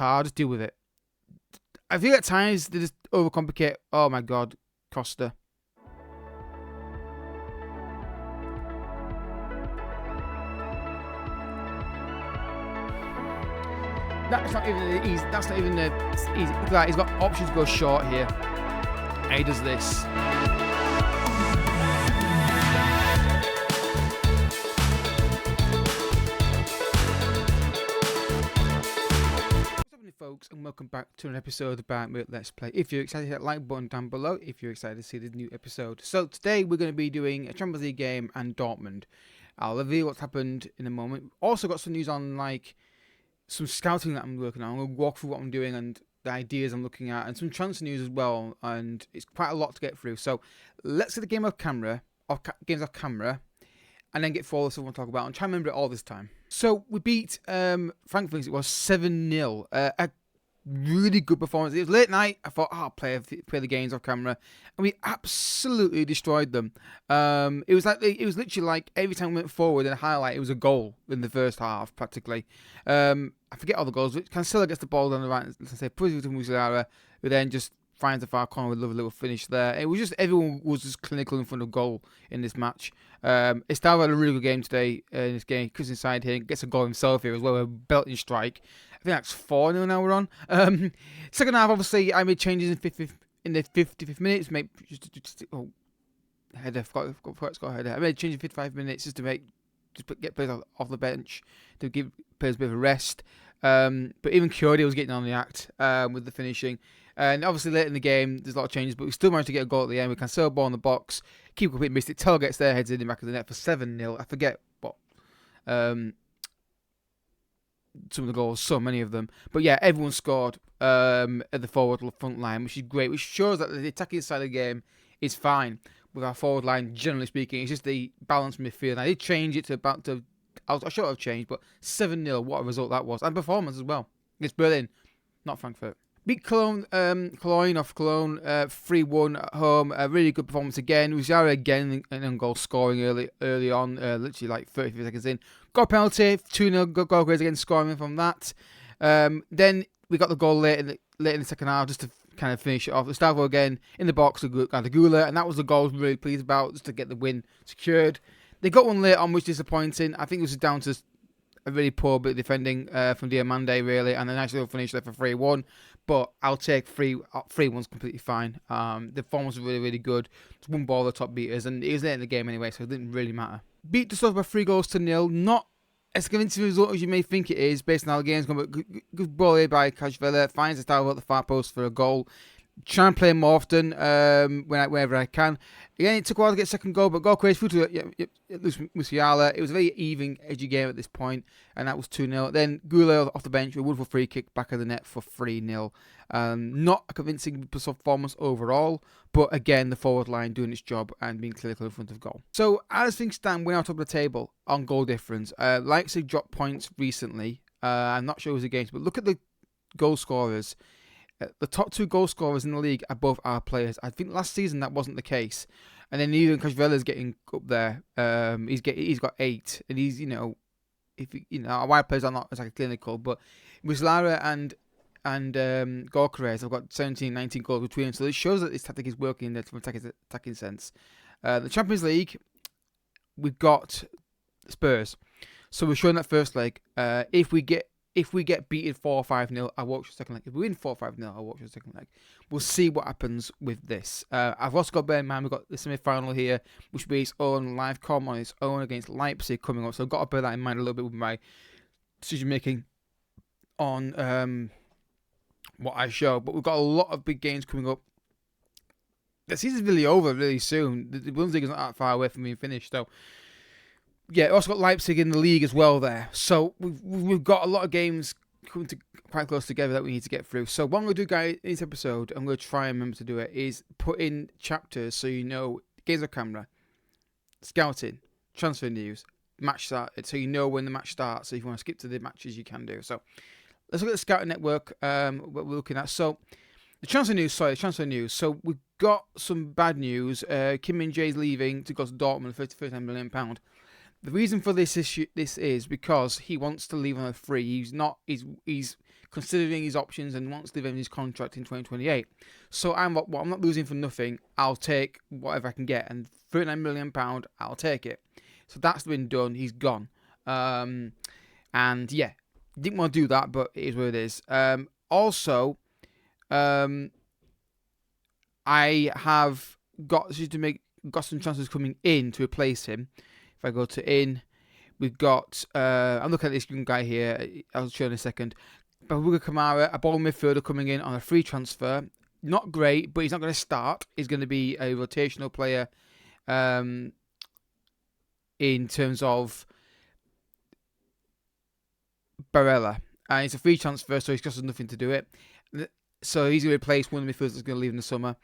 hard. Just deal with it. I feel at times they just overcomplicate. Oh my God, Costa. That's not even easy. That's not even easy. Like, he's got options to go short here. And he does this. Folks, and welcome back to an episode of Bayern Munich Let's Play. If you're excited, hit that like button down below if you're excited to see the new episode. So today we're going to be doing a Champions League game and Dortmund. I'll reveal what's happened in a moment. Also got some news on like some scouting that I'm working on. I'm going to walk through what I'm doing and the ideas I'm looking at, and some transfer news as well, and it's quite a lot to get through. So let's get the game off camera, games off camera, and then get through all the stuff I want to talk about and try and remember it all this time. So we beat Frankfurt, it was 7-0. A really good performance. It was late night. I thought, I'll play the games off camera, and we absolutely destroyed them. It was literally like every time we went forward in a highlight, it was a goal in the first half practically. I forget all the goals. Cancelo gets the ball down the right, let's say, pushes it to Musiala, who then just finds the far corner with a lovely little finish there. It was just, everyone was just clinical in front of goal in this match. Estelle had a really good game today in this game. Comes inside here, gets a goal himself here as well, a belting strike. I think that's 4-0 now we're on. Second half, obviously, I made changes in the 55th minutes. Header, forgot to score header. I made a change in 55 minutes just to get players off the bench, to give players a bit of a rest. But even Costa was getting on the act with the finishing. And obviously late in the game, there's a lot of changes, but we still managed to get a goal at the end. We can sell a ball in the box, keep a complete missed it. Tell gets there, heads in the back of the net for 7-0. I forget what some of the goals, so many of them. But yeah, everyone scored at the forward front line, which is great, which shows that the attacking side of the game is fine with our forward line, generally speaking. It's just the balanced midfield. I did change it I should have changed, but 7-0, what a result that was. And performance as well. It's Berlin, not Frankfurt. Beat Cologne, Cologne 3-1 at home. A really good performance again. Musiala again in goal scoring early on, literally like 33 seconds in. Got a penalty, 2-0, goal Grace again scoring from that. Then we got the goal late in the second half just to kind of finish it off. Gustavo again in the box, Gula, and that was the goal I was really pleased about, just to get the win secured. They got one late on, which is disappointing. I think it was down to a really poor bit of defending from Diamande, really, and a nice little finish there for 3-1. But I'll take 3-1's completely fine. The form was really, really good. Just one ball, the top beaters, and it was late in the game anyway, so it didn't really matter. Beat the stuff by 3-0. Not as convincing a result as you may think it is, based on how the game's gone, but good ball here by Kajvela. Finds the style at the far post for a goal. Try and play him more often whenever I can. Again, it took a while to get a second goal, but goal crazy through to Musiala. It was a very even, edgy game at this point, and that was 2-0. Then Gula off the bench with a wonderful free kick back of the net for 3-0. Not a convincing performance overall, but again, the forward line doing its job and being clinical in front of goal. So, as things stand, we're on top of the table on goal difference. Leipzig dropped points recently. I'm not sure who's against, but look at the goal scorers. The top two goal scorers in the league are both our players. I think last season that wasn't the case, and then even Kajvela's getting up there. He's got 8, and he's our wide players are not exactly clinical, but Musiala and Gorkarez have got 17, 19 goals between them, so it shows that this tactic is working in the attacking sense. The Champions League, we've got Spurs, so we're showing that first leg. If we get beaten 4-5-0, I'll watch the second leg. If we win 4-5-0, I'll watch the second leg. We'll see what happens with this. I've also got to bear in mind, we've got the semi-final here, which will be its own live com on its own against Leipzig coming up. So I've got to bear that in mind a little bit with my decision-making on what I show. But we've got a lot of big games coming up. The season's really over really soon. The Bundesliga is not that far away from being finished, so... Yeah, also got Leipzig in the league as well there. So we've got a lot of games coming quite close together that we need to get through. So what I'm going to do, guys, in this episode, I'm going to try and remember to do it, is put in chapters so you know games on camera, scouting, transfer news, match started, so you know when the match starts. So if you want to skip to the matches, you can do. So let's look at the scouting network, what we're looking at. So the transfer news. So we've got some bad news. Kim Min-jae's leaving to go to Dortmund for £39 million. The reason for this is because he wants to leave on a free. He's considering his options and wants to leave in his contract in 2028. So I'm not losing for nothing. I'll take whatever I can get, and £39 million, I'll take it. So that's been done. He's gone. And yeah, didn't want to do that, but it is what it is. Also, I have got some transfers coming in to replace him. If I go to in, we've got I'm looking at this young guy here. I'll show you in a second. Babuga Kamara, a ball midfielder coming in on a free transfer. Not great, but he's not going to start. He's going to be a rotational player in terms of Barella. And it's a free transfer, so he's cost nothing to do it. So he's going to replace one of the midfielders that's going to leave in the summer.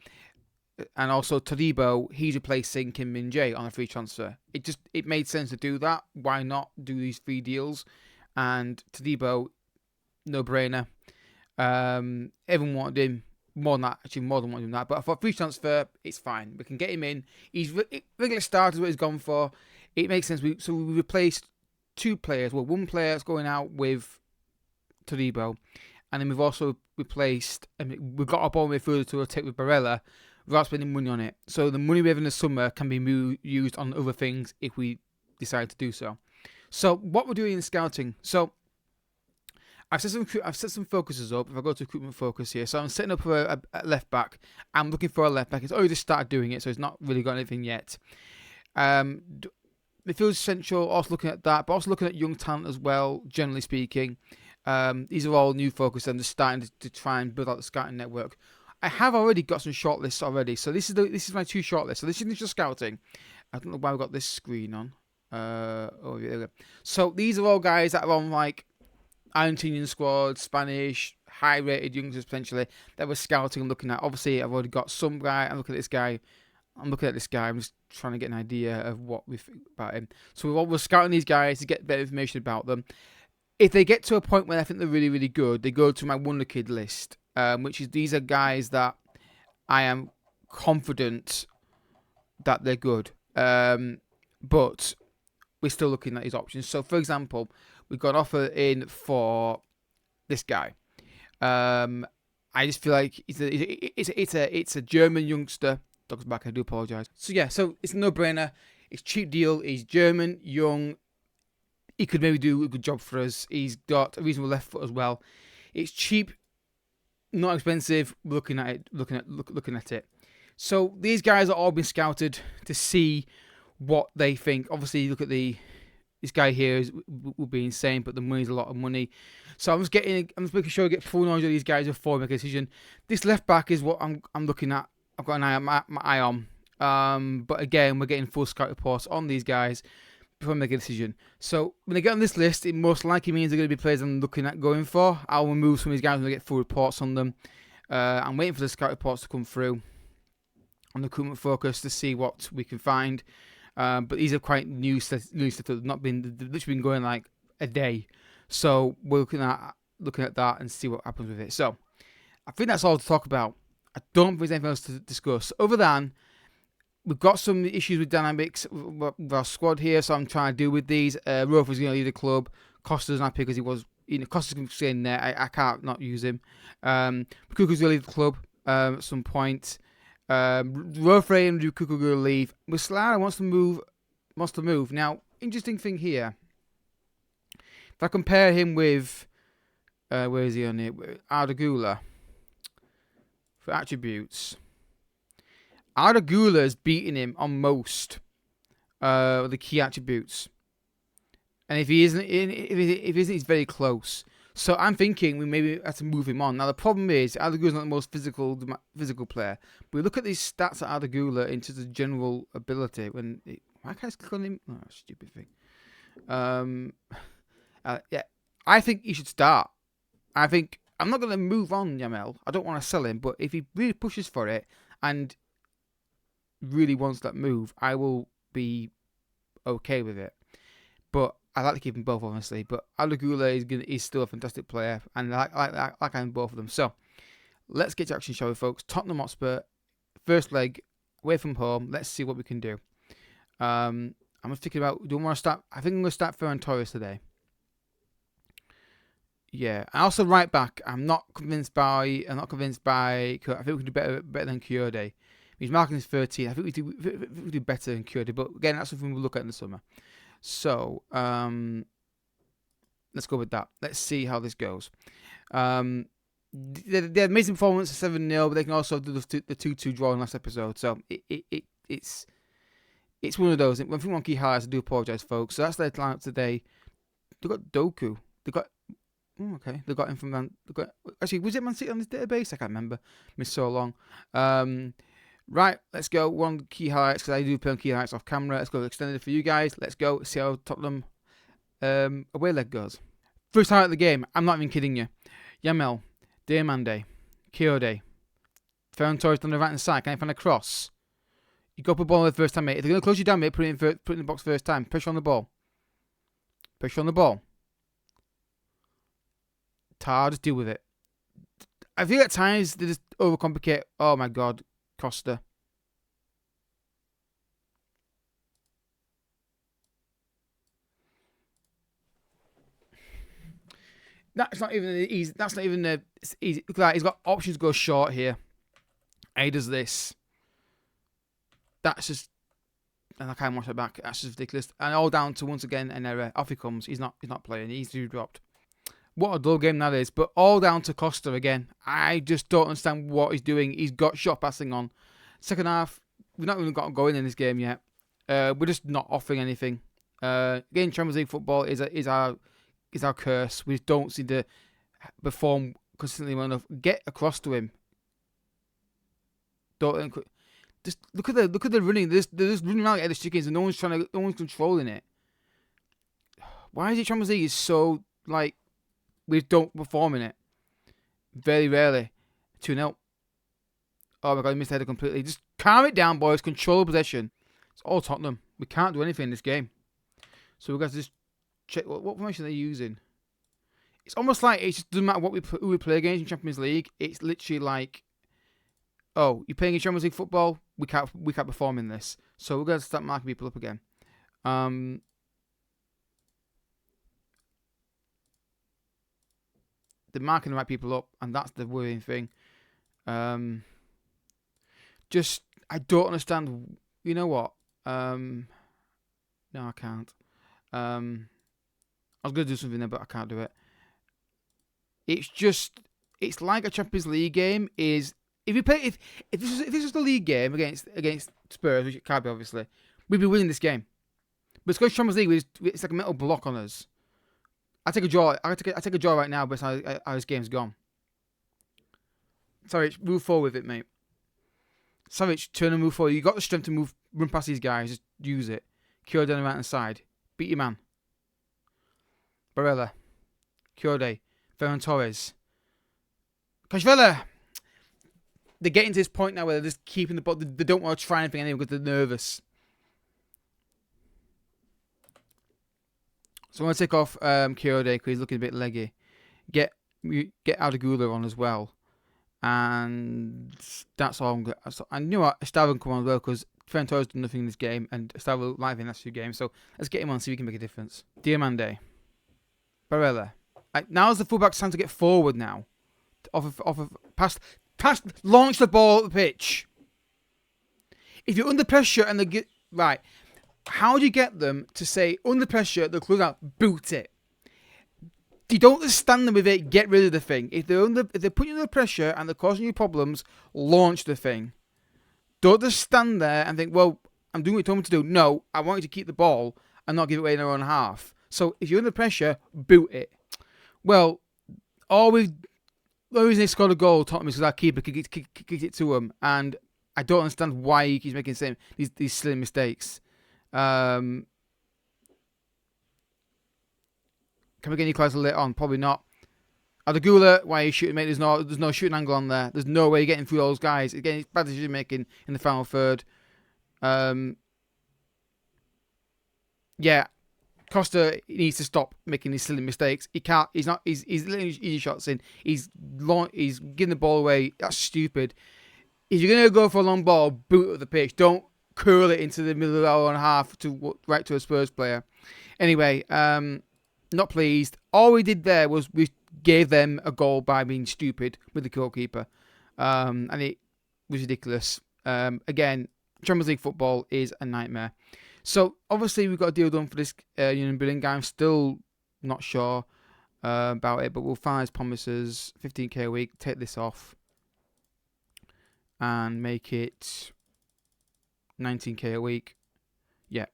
And also Todibo, he's replacing Kim Min-jae on a free transfer. It made sense to do that. Why not do these 3 deals? And Todibo, no brainer. Everyone wanted him more than wanted him that. But for a free transfer, it's fine. We can get him in. He's regular starter is what he's gone for. It makes sense. So we replaced 2 players. Well, one player is going out with Todibo, and then we've also replaced. We've got our ball midfielder to rotate with Barella without spending money on it. So the money we have in the summer can be used on other things if we decide to do so. So what we're doing in scouting. So I've set some focuses up. If I go to recruitment focus here, so I'm setting up a left back. I'm looking for a left back. It's already just started doing it, so it's not really got anything yet. Midfield central, also looking at that, but also looking at young talent as well. Generally speaking, these are all new focus. I'm just starting to try and build out the scouting network. I have already got some shortlists already. So this is my 2 shortlists. So this is just scouting. I don't know why we got this screen on. Oh, yeah, there we go. So these are all guys that are on like Argentinian squad, Spanish, high-rated youngsters potentially that we're scouting and looking at. Obviously, I've already got some guy. I'm looking at this guy. I'm just trying to get an idea of what we think about him. So we're scouting these guys to get better information about them. If they get to a point where I think they're really, really good, they go to my Wonder Kid list, which is these are guys that I am confident that they're good. But we're still looking at his options. So, for example, we've got an offer in for this guy. I just feel like it's a German youngster. Dog's back. I do apologise. So yeah, so it's a no-brainer. It's a cheap deal. He's German, young. He could maybe do a good job for us. He's got a reasonable left foot as well. It's cheap, not expensive. Looking at it. So these guys are all been scouted to see what they think. Obviously, look at this guy here will be insane, but the money's a lot of money. So I'm just making sure I get full knowledge of these guys before I make a decision. This left back is what I'm looking at. I've got my eye on. But again, we're getting full scout reports on these guys before I make a decision. So when they get on this list, it most likely means they're going to be players I'm looking at going for. I'll remove some of these guys when I get full reports on them. I'm waiting for the scout reports to come through on the recruitment focus to see what we can find. But these are quite new stuff. They've literally been going like a day. So we're looking at that and see what happens with it. So I think that's all to talk about. I don't think there's anything else to discuss other than we've got some issues with dynamics with our squad here, so I'm trying to deal with these. Rover's going to leave the club. Costa's not because he was, Costa's going to stay in there. I can't not use him. Kuku's going to leave the club at some point. Rover and Kuku going to leave. Muslera wants to move. Now, interesting thing here. If I compare him with, where is he on here? Ardagula. For attributes. Ardagula's beating him on most of the key attributes. And if he isn't, he's very close. So I'm thinking we maybe have to move him on. Now the problem is Ardagula's not the most physical player. But we look at these stats at Ardagula into the general ability. Why can't I click on him? Oh, stupid thing. Yeah, I think he should start. I'm not going to move on Yamel. I don't want to sell him, but if he really pushes for it and really wants that move, I will be okay with it. But I like to keep them both, honestly. But Ardagula is still a fantastic player, and I like both of them. So let's get to action, shall we, folks? Tottenham Hotspur, first leg, away from home. Let's see what we can do. I'm just thinking about, do I want to start? I think I'm going to start Ferran Torres today. Yeah. I also right back. I'm not convinced by. I think we could do better than Kyoto. He's marking his 13. I think we do better than Kyoto. But again, that's something we'll look at in the summer. So let's go with that. Let's see how this goes. They had amazing performance 7-0, but they can also do the 2-2 draw in last episode. So it's one of those. When we want key highlights, I do apologise, folks. So that's their lineup today. They got Doku. They got okay. They got him from actually, was it Man City on this database? I can't remember. Missed so long. Right, let's go. One key highlights, because I do play on key highlights off camera. Let's go extended for you guys. Let's go see how Tottenham away leg goes. First highlight of the game. I'm not even kidding you. Yamel, Diamande, Kyoto, Ferran Torres on the right hand side. Can I find a cross? You go up a ball the first time, mate. If they're going to close you down, mate, put it in the box first time. Pressure on the ball. Pressure on the ball. Tar, just deal with it. I feel at times they just overcomplicate. Oh my God, Costa. That's not even easy. That's not even easy. Look at that. He's got options to go short here. And he does this. That's just, and I can't watch it back. That's just ridiculous. And all down to once again an error. Off he comes. He's not playing. He's dropped. What a dull game that is. But all down to Costa again. I just don't understand what he's doing. He's got shot passing on. Second half, we've not even got to go in this game yet. We're just not offering anything. Again, Champions League football is our curse. We just don't seem to perform consistently well enough. Get across to him. Just look at the running. They're just running around like the chickens, and no one's controlling it. Why is it Champions League is so like we don't perform in it? Very rarely. 2-0. Oh my God, I missed the header completely. Just calm it down, boys. Control possession. It's all Tottenham. We can't do anything in this game. So we've got to just check what formation they're using. It's almost like it just doesn't matter who we play against in Champions League. It's literally like, oh, you're playing in Champions League football. We can't perform in this. So we're going to start marking people up again. They're marking the right people up, and that's the worrying thing. Just I don't understand. You know what? No, I can't. I was going to do something there, but I can't do it. It's like a Champions League game is, if this was the league game against Spurs, which it can't be obviously, we'd be winning this game. But it's because Champions League, it's like a metal block on us. I take a draw. I take a draw right now, but how this game's gone. Sorry, move forward with it, mate. Savage, turn and move forward. You got the strength to run past these guys. Just use it. Cure down the right hand side. Beat your man. Barella. Kyoto. Ferran Torres. Kashvela. They're getting to this point now where they're just keeping the ball. They don't want to try anything anyway because they're nervous. So I'm going to take off Kyoto because he's looking a bit leggy. Get Adagula on as well. And that's all I'm going to... I knew what Estava can come on as well because Ferran Torres done nothing in this game and Estava live in the last few games. So let's get him on and see if he can make a difference. Diamande. Barella. Now's the fullback's time to get forward now. Launch the ball at the pitch. If you're under pressure and they get... Right. How do you get them to say, under pressure, they'll close out, boot it? You don't just stand there with it, get rid of the thing. If they're putting you under pressure and they're causing you problems, launch the thing. Don't just stand there and think, well, I'm doing what you told me to do. No, I want you to keep the ball and not give it away in their own half. So if you're under pressure, boot it. Well, the reason they scored a goal, Tottenham, is because our keeper kicked it to him. And I don't understand why he keeps making these silly mistakes. Can we get any closer later on? Probably not. Adagula, why are you shooting, mate? There's no shooting angle on there. There's no way you're getting through those guys. Again, it's bad decision making in the final third. Yeah, Costa needs to stop making these silly mistakes. He can't. He's not. He's letting easy shots in. He's giving the ball away. That's stupid. If you're gonna go for a long ball, boot at the pitch. Don't curl it into the middle of the hour and a half right to a Spurs player. Anyway, not pleased. All we did there was we gave them a goal by being stupid with the goalkeeper, and it was ridiculous. Again, Champions League football is a nightmare. So obviously we've got a deal done for this Union Berlin guy. I'm still not sure about it, but we'll find his promises. 15k a week. Take this off and make it 19k a week. Yeah.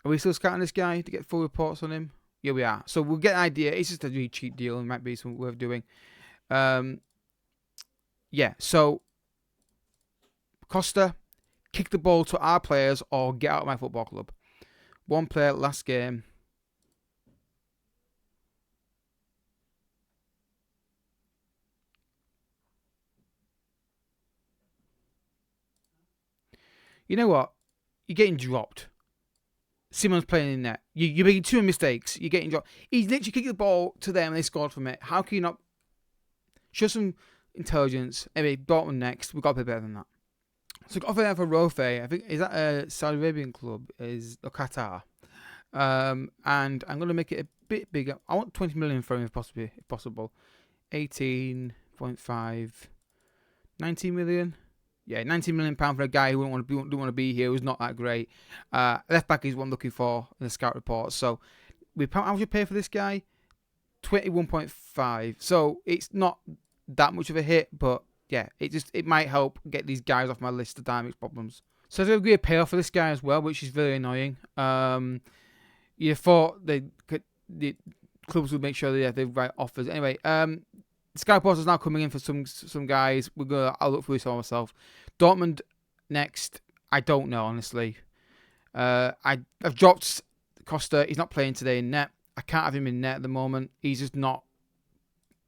Are we still scouting this guy to get full reports on him? Yeah, we are. So we'll get an idea. It's just a really cheap deal. It might be something worth doing. Yeah, so Costa, kick the ball to our players or get out of my football club. One player last game. You know what? You're getting dropped. Simon's playing in net. You're making two mistakes. You're getting dropped. He's literally kicked the ball to them and they scored from it. How can you not show some intelligence? Anyway, Dortmund next. We've got to play better than that. So offer that for Rofe. I think is that a Saudi Arabian club? Is Qatar? And I'm going to make it a bit bigger. I want 20 million for him if possible. 18.5, 19 million. Yeah, £19 million for a guy who don't want to be here, who's not that great. Left back is what I'm looking for in the scout report. So, how much you pay for this guy? 21.5. So it's not that much of a hit, but yeah, it might help get these guys off my list of dynamics problems. So there's going to be a payoff for this guy as well, which is very annoying. You thought the clubs would make sure they have the right offers. Anyway, Sky Reporter's now coming in for some guys. I'll look through this all myself. Dortmund next. I don't know, honestly. I've dropped Costa. He's not playing today in net. I can't have him in net at the moment. He's just not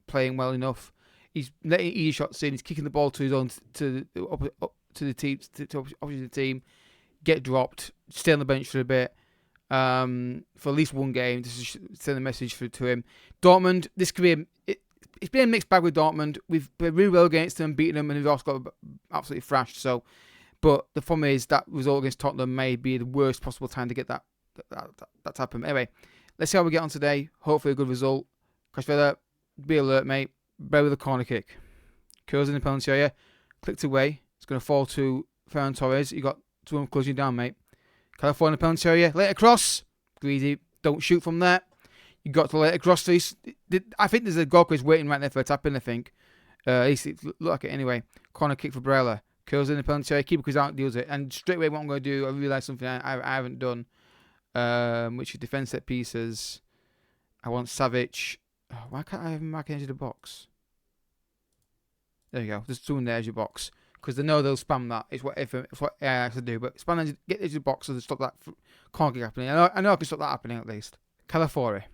playing well enough. He's letting easy shots in. He's kicking the ball to his own to the team to opposite team. Get dropped. Stay on the bench for a bit. For at least one game. Just to send a message to him. Dortmund. This could be it's been a mixed bag with Dortmund. We've played really well against them, beaten them, and we've also got absolutely thrashed. So, but the problem is that result against Tottenham may be the worst possible time to get that to happen. Anyway, let's see how we get on today. Hopefully a good result. Costa, be alert, mate. Bear with the corner kick. Curls in the penalty area. Clicked away. It's going to fall to Ferran Torres. You got someone closing down, mate. California penalty area. Let it cross. Greedy. Don't shoot from there. You got to let it cross. I think there's a goal quiz waiting right there for a tap in, I think. At least it looked like it anyway. Corner kick for Barella. Curls in the penalty area. Keeper goes out and deals it. And straight away, what I'm going to do, I realise something I haven't done, which is defence set pieces. I want Savic. Oh, why can't I have him marking edge of the box? There you go. There's two in the edge of the box. Because they know they'll spam that. It's what AI has to do. But spam get edge of the box so they stop that corner kick happening. I know I can stop that happening at least. Calafiori.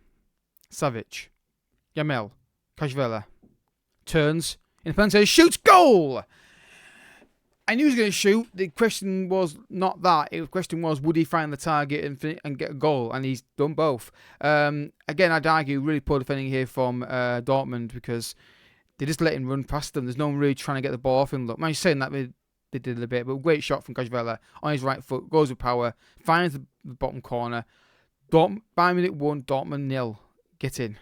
Savic. Yamel. Kashvela. Turns. In the penalty area. Shoots. Goal! I knew he was going to shoot. The question was not that. The question was, would he find the target and get a goal? And he's done both. Again, I'd argue really poor defending here from Dortmund because they just let him run past them. There's no one really trying to get the ball off him. Look, man, you're saying that they did a bit, but great shot from Kashvela on his right foot. Goes with power. Finds the bottom corner. Bayern Munich 1, Dortmund 0. Get in.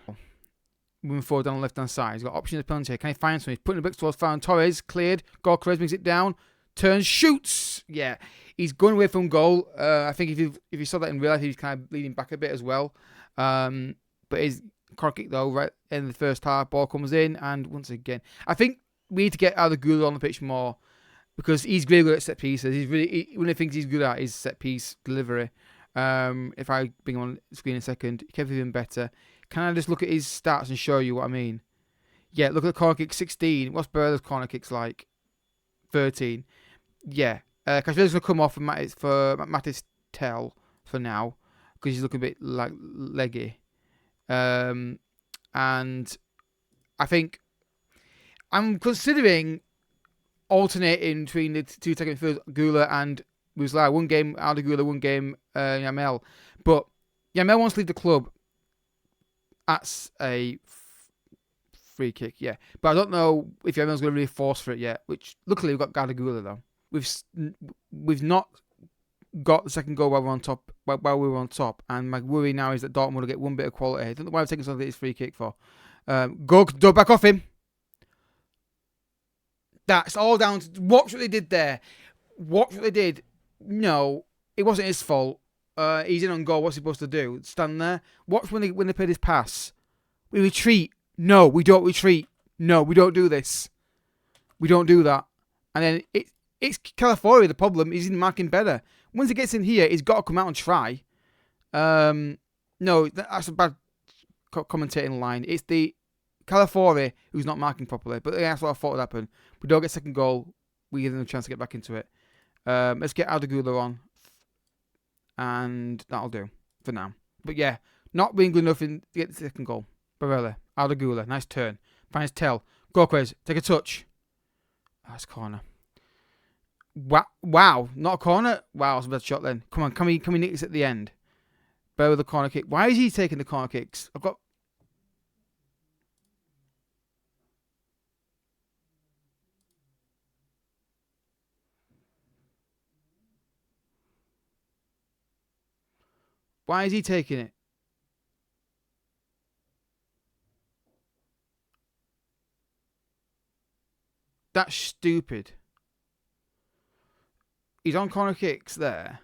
Moving forward down the left-hand side. He's got option in the penalty. Can he find something? He's putting the back towards Ferran Torres. Cleared. Gorkarez brings it down. Turns. Shoots. Yeah. He's going away from goal. I think if you saw that in real life, he was kind of leaning back a bit as well. But his corner kick, though, right in the first half, ball comes in. And once again, I think we need to get either Gula on the pitch more because he's really good at set pieces. One of the things he's good at is set piece delivery. If I bring him on the screen in a second, he can be even better. Can I just look at his stats and show you what I mean? Yeah, look at the corner kick, 16. What's Berla's corner kicks like? 13. Yeah. Kashvela's going to come off for Matis Tell for now because he's looking a bit like leggy. And I think I'm considering alternating between the two attacking midfielders, Gula and Muslera. One game Aldo Gula, one game Yamel. But Yamel wants to leave the club. That's a free kick, yeah. But I don't know if Yamel's going to really force for it yet. Which luckily we've got Gardagula though. We've not got the second goal while we were on top. And my worry now is that Dortmund will get one bit of quality. I don't know why I've taken something this free kick for. Go back off him. That's all down to... Watch what they did there. Watch what they did. No, it wasn't his fault. He's in on goal. What's he supposed to do? Stand there? Watch when they play this pass. We retreat. No, we don't retreat. No, we don't do this. We don't do that. And then it's Calafiori, the problem. He's in marking better. Once he gets in here, he's got to come out and try. No, that's a bad commentating line. It's the Calafiori who's not marking properly. But that's what I thought would happen. We don't get second goal. We give them a chance to get back into it. Let's get Ardagula on. And that'll do for now. But yeah, not being good enough to get the second goal. Barella, Ardagula, nice turn. Finds Tell. Gorquez, take a touch. That's corner. Wow, not a corner? Wow, that's a bad shot then. Come on, can we nick this at the end? Bear with the corner kick. Why is he taking the corner kicks? Why is he taking it? That's stupid. He's on corner kicks there.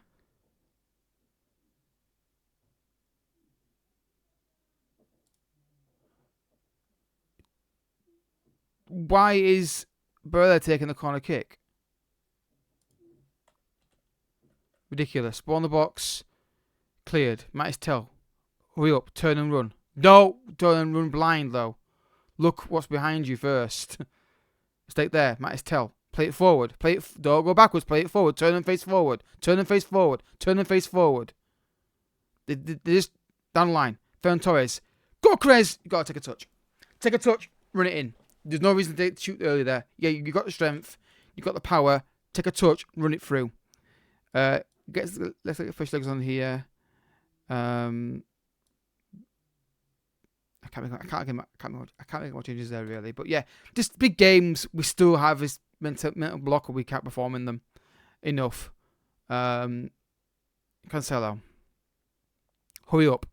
Why is Barella taking the corner kick? Ridiculous. Ball in the box. Cleared. Mattis Tell. Hurry up. Turn and run. No. Turn and run blind, though. Look what's behind you first. Stay there. Mattis Tell. Play it forward. Don't go backwards. Play it forward. Turn and face forward. Turn and face forward. Turn and face forward. They just down the line. Ferran Torres. Go, Crez. You got to take a touch. Take a touch. Run it in. There's no reason to shoot early there. Yeah, you got the strength. You got the power. Take a touch. Run it through. Let's get the fish legs on here. I can't make more changes there really, but yeah, just big games. We still have this mental block, or we can't perform in them enough. Cancelo, hurry up!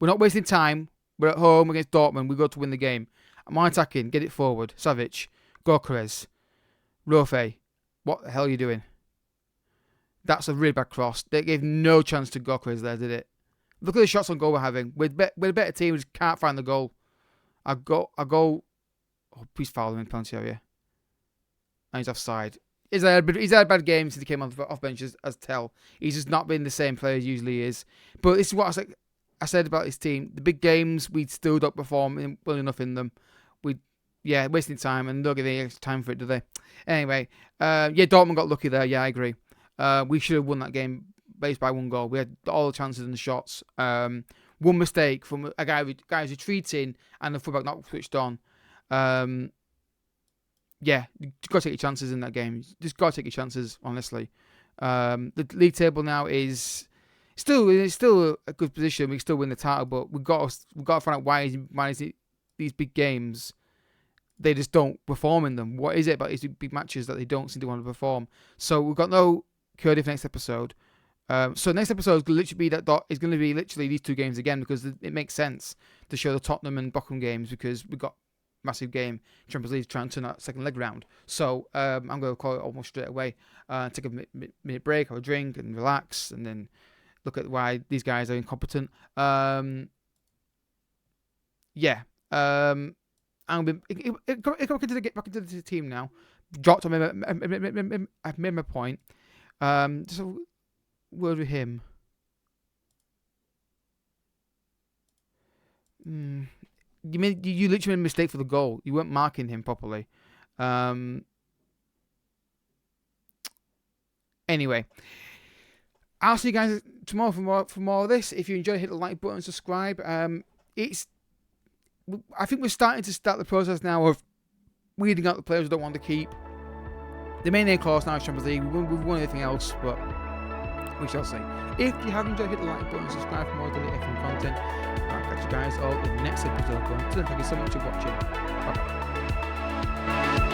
We're not wasting time. We're at home against Dortmund. We got to win the game. I'm on attacking. Get it forward. Savic, Gorquez, Rofe. What the hell are you doing? That's a really bad cross. They gave no chance to Gorquez there, did it? Look at the shots on goal we're having. We're a better team. We just can't find the goal. I go. Oh, please foul him in penalty area. And he's offside. He's had a bad game since he came off bench as Tell. He's just not been the same player he usually is. But this is what I said about this team. The big games, we still don't perform well enough in them. Wasting time, and don't give any extra time for it, do they? Anyway, Dortmund got lucky there. Yeah, I agree. We should have won that game based by one goal. We had all the chances and the shots. One mistake from a guy who's retreating and the fullback not switched on. You got to take your chances in that game. Just got to take your chances, honestly. The league table now is still a good position. We can still win the title, but we've got to find out why is it these big games they just don't perform in them. What is it about these big matches that they don't seem to want to perform? So we've got no Cardiff next episode. So next episode is going to be literally these two games again, because it makes sense to show the Tottenham and Bochum games, because we've got massive game Champions League trying to turn that second leg round. So I'm going to call it almost straight away. Take a minute break, have a drink and relax, and then look at why these guys are incompetent. I'm going to get back into the team now. I've made my point. Just a word with him. You literally made a mistake for the goal. You weren't marking him properly. Anyway, I'll see you guys tomorrow for more of this. If you enjoyed, hit the like button and subscribe. I think we're starting to start the process now of weeding out the players we don't want to keep. The main aim clause now is Champions League. We've won anything else, but we shall see. If you have enjoyed, hit the like button and subscribe for more daily FM content. I'll catch you guys all in the next episode. Until then, thank you so much for watching. Bye bye.